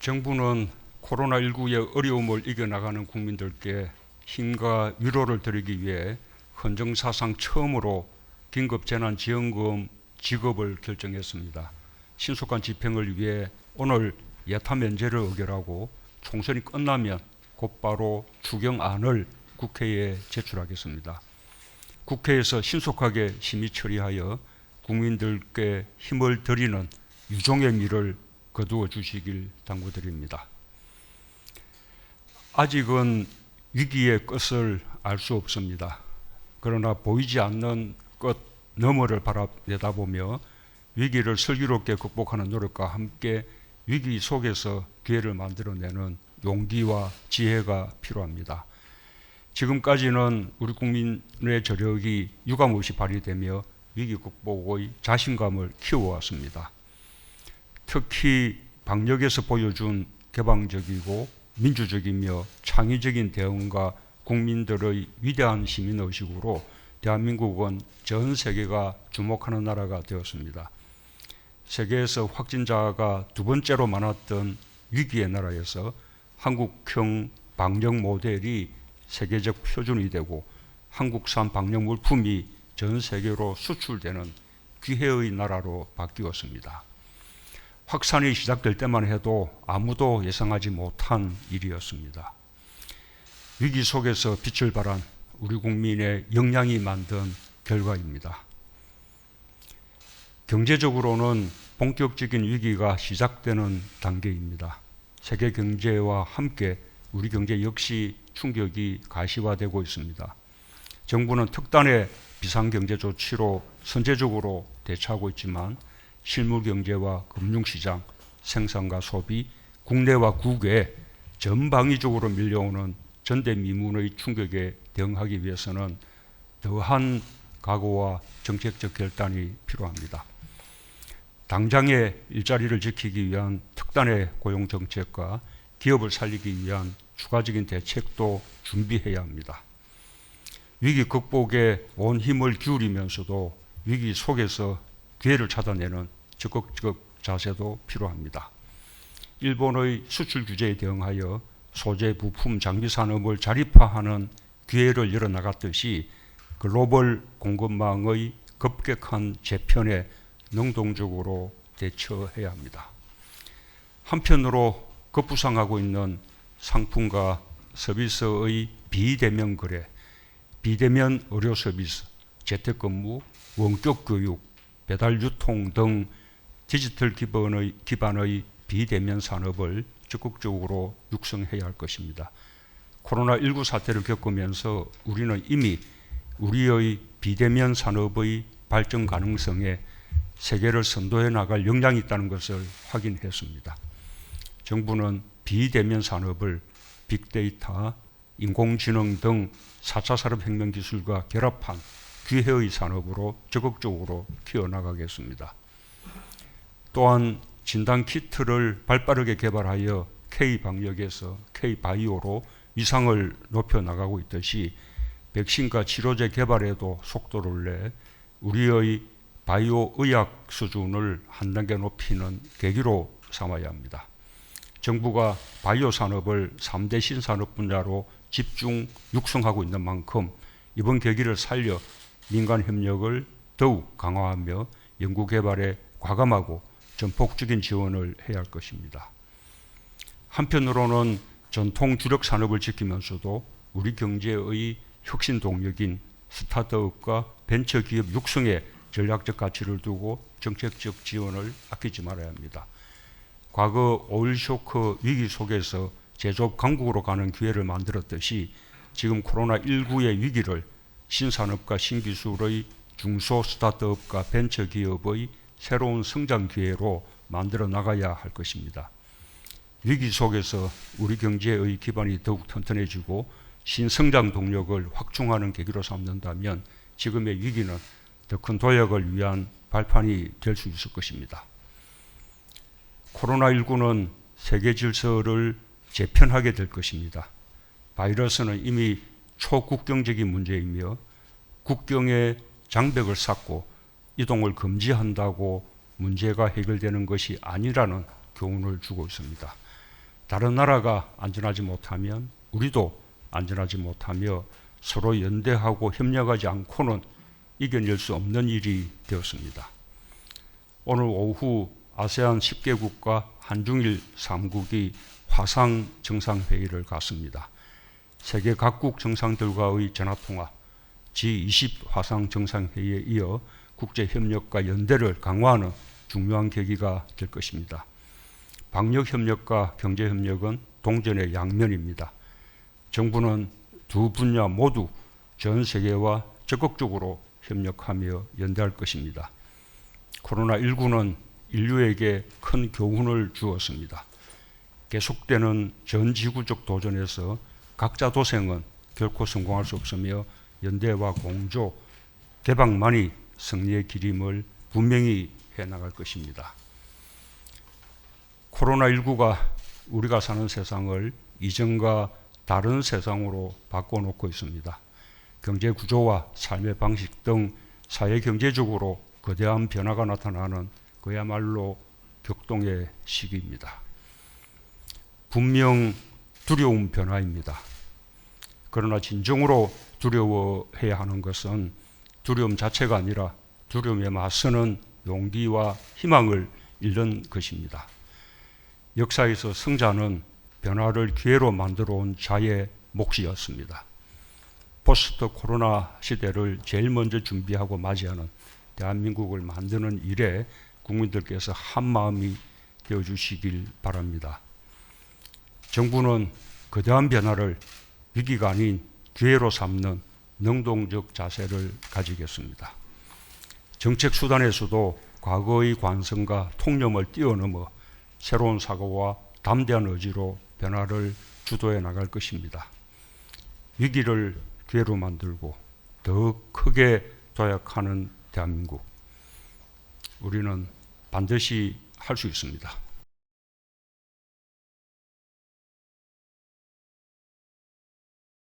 정부는 코로나19의 어려움을 이겨나가는 국민들께 힘과 위로를 드리기 위해 헌정사상 처음으로 긴급재난지원금 지급을 결정했습니다. 신속한 집행을 위해 오늘 예타 면제를 의결하고 총선이 끝나면 곧바로 추경안을 국회에 제출하겠습니다. 국회에서 신속하게 심의 처리하여 국민들께 힘을 드리는 유종의 미를 거두어 주시길 당부드립니다. 아직은 위기의 끝을 알 수 없습니다. 그러나 보이지 않는 끝 너머를 내다보며 위기를 슬기롭게 극복하는 노력과 함께 위기 속에서 기회를 만들어내는 용기와 지혜가 필요합니다. 지금까지는 우리 국민의 저력이 유감없이 발휘되며 위기 극복의 자신감을 키워왔습니다. 특히 방역에서 보여준 개방적이고 민주적이며 창의적인 대응과 국민들의 위대한 시민의식으로 대한민국은 전 세계가 주목하는 나라가 되었습니다. 세계에서 확진자가 두 번째로 많았던 위기의 나라에서 한국형 방역 모델이 세계적 표준이 되고 한국산 방역 물품이 전 세계로 수출되는 기회의 나라로 바뀌었습니다. 확산이 시작될 때만 해도 아무도 예상하지 못한 일이었습니다. 위기 속에서 빛을 발한 우리 국민의 역량이 만든 결과입니다. 경제적으로는 본격적인 위기가 시작되는 단계입니다. 세계 경제와 함께 우리 경제 역시 충격이 가시화되고 있습니다. 정부는 특단의 비상경제 조치로 선제적으로 대처하고 있지만 실물 경제와 금융시장, 생산과 소비, 국내와 국외 전방위적으로 밀려오는 전대미문의 충격에 대응하기 위해서는 더한 각오와 정책적 결단이 필요합니다. 당장의 일자리를 지키기 위한 특단의 고용정책과 기업을 살리기 위한 추가적인 대책도 준비해야 합니다. 위기 극복에 온 힘을 기울이면서도 위기 속에서 기회를 찾아내는 적극적 자세도 필요합니다. 일본의 수출 규제에 대응하여 소재, 부품, 장비 산업을 자립화하는 기회를 열어나갔듯이 글로벌 공급망의 급격한 재편에 능동적으로 대처해야 합니다. 한편으로 급부상하고 있는 상품과 서비스의 비대면 거래, 비대면 의료 서비스, 재택근무, 원격 교육, 배달 유통 등 디지털 기반의 비대면 산업을 적극적으로 육성해야 할 것입니다. 코로나19 사태를 겪으면서 우리는 이미 우리의 비대면 산업의 발전 가능성에 세계를 선도해 나갈 역량이 있다는 것을 확인했습니다. 정부는 비대면 산업을 빅데이터, 인공지능 등 4차 산업혁명 기술과 결합한 기회의 산업으로 적극적으로 키워나가겠습니다. 또한 진단키트를 발빠르게 개발하여 K방역에서 K바이오로 위상을 높여나가고 있듯이 백신과 치료제 개발에도 속도를 내 우리의 바이오 의학 수준을 한 단계 높이는 계기로 삼아야 합니다. 정부가 바이오 산업을 3대 신산업 분야로 집중 육성하고 있는 만큼 이번 계기를 살려 민간 협력을 더욱 강화하며 연구개발에 과감하고 전폭적인 지원을 해야 할 것입니다. 한편으로는 전통 주력 산업을 지키면서도 우리 경제의 혁신 동력인 스타트업과 벤처기업 육성에 전략적 가치를 두고 정책적 지원을 아끼지 말아야 합니다. 과거 오일 쇼크 위기 속에서 제조업 강국으로 가는 기회를 만들었듯이 지금 코로나19의 위기를 신산업과 신기술의 중소 스타트업과 벤처기업의 새로운 성장 기회로 만들어 나가야 할 것입니다. 위기 속에서 우리 경제의 기반이 더욱 튼튼해지고 신성장 동력을 확충하는 계기로 삼는다면 지금의 위기는 더 큰 도약을 위한 발판이 될 수 있을 것입니다. 코로나19는 세계 질서를 재편하게 될 것입니다. 바이러스는 이미 초국경적인 문제이며 국경에 장벽을 쌓고 이동을 금지한다고 문제가 해결되는 것이 아니라는 교훈을 주고 있습니다. 다른 나라가 안전하지 못하면 우리도 안전하지 못하며 서로 연대하고 협력하지 않고는 이겨낼 수 없는 일이 되었습니다. 오늘 오후 아세안 10개국과 한중일 3국이 화상 정상회의를 갖습니다. 세계 각국 정상들과의 전화통화, G20 화상 정상회의에 이어 국제협력과 연대를 강화하는 중요한 계기가 될 것입니다. 방역협력과 경제협력은 동전의 양면입니다. 정부는 두 분야 모두 전 세계와 적극적으로 협력하며 연대할 것입니다. 코로나19는 인류에게 큰 교훈을 주었습니다. 계속되는 전 지구적 도전에서 각자 도생은 결코 성공할 수 없으며 연대와 공조, 대박만이 승리의 길임을 분명히 해나갈 것입니다. 코로나19가 우리가 사는 세상을 이전과 다른 세상으로 바꿔놓고 있습니다. 경제 구조와 삶의 방식 등 사회 경제적으로 거대한 변화가 나타나는 그야말로 격동의 시기입니다. 분명 두려운 변화입니다. 그러나 진정으로 두려워해야 하는 것은 두려움 자체가 아니라 두려움에 맞서는 용기와 희망을 잃는 것입니다. 역사에서 승자는 변화를 기회로 만들어 온 자의 몫이었습니다. 포스트 코로나 시대를 제일 먼저 준비하고 맞이하는 대한민국을 만드는 일에 국민들께서 한마음이 되어주시길 바랍니다. 정부는 거대한 변화를 위기가 아닌 기회로 삼는 능동적 자세를 가지겠습니다. 정책 수단에서도 과거의 관성과 통념을 뛰어넘어 새로운 사고와 담대한 의지로 변화를 주도해 나갈 것입니다. 위기를 기회로 만들고 더 크게 도약하는 대한민국, 우리는 반드시 할 수 있습니다.